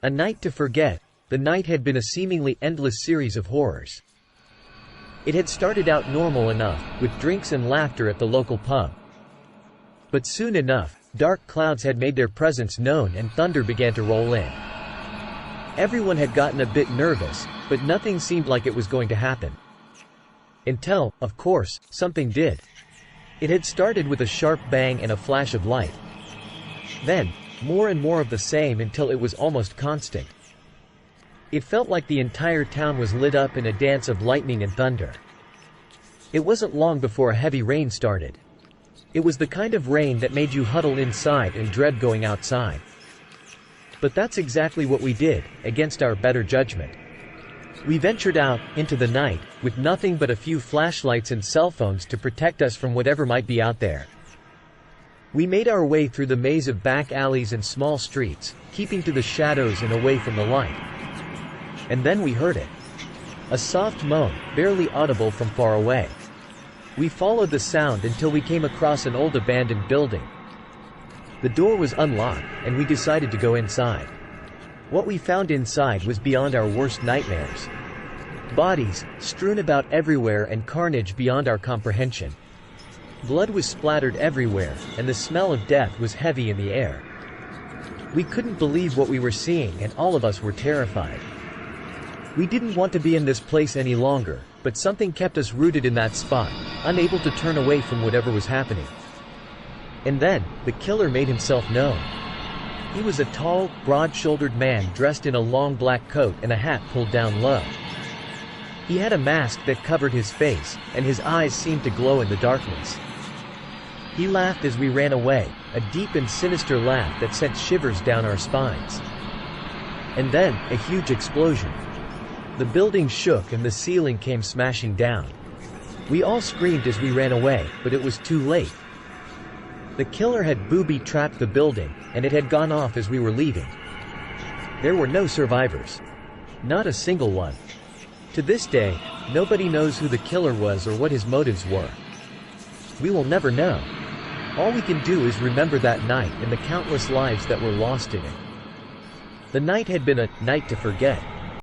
A night to forget. The night had been a seemingly endless series of horrors. It had started out normal enough, with drinks and laughter at the local pub. But soon enough, dark clouds had made their presence known and thunder began to roll in. Everyone had gotten a bit nervous, but nothing seemed like it was going to happen. Until, of course, something did. It had started with a sharp bang and a flash of light. Then, more and more of the same until it was almost constant. It felt like the entire town was lit up in a dance of lightning and thunder. It wasn't long before a heavy rain started. It was the kind of rain that made you huddle inside and dread going outside. But that's exactly what we did, against our better judgment. We ventured out, into the night, with nothing but a few flashlights and cell phones to protect us from whatever might be out there. We made our way through the maze of back alleys and small streets, keeping to the shadows and away from the light. And then we heard it. A soft moan, barely audible from far away. We followed the sound until we came across an old abandoned building. The door was unlocked, and we decided to go inside. What we found inside was beyond our worst nightmares. Bodies, strewn about everywhere, and carnage beyond our comprehension. Blood was splattered everywhere, and the smell of death was heavy in the air. We couldn't believe what we were seeing, and all of us were terrified. We didn't want to be in this place any longer, but something kept us rooted in that spot, unable to turn away from whatever was happening. And then, the killer made himself known. He was a tall, broad-shouldered man dressed in a long black coat and a hat pulled down low. He had a mask that covered his face, and his eyes seemed to glow in the darkness. He laughed as we ran away, a deep and sinister laugh that sent shivers down our spines. And then, a huge explosion. The building shook and the ceiling came smashing down. We all screamed as we ran away, but it was too late. The killer had booby-trapped the building, and it had gone off as we were leaving. There were no survivors. Not a single one. To this day, nobody knows who the killer was or what his motives were. We will never know. All we can do is remember that night and the countless lives that were lost in it. The night had been a night to forget.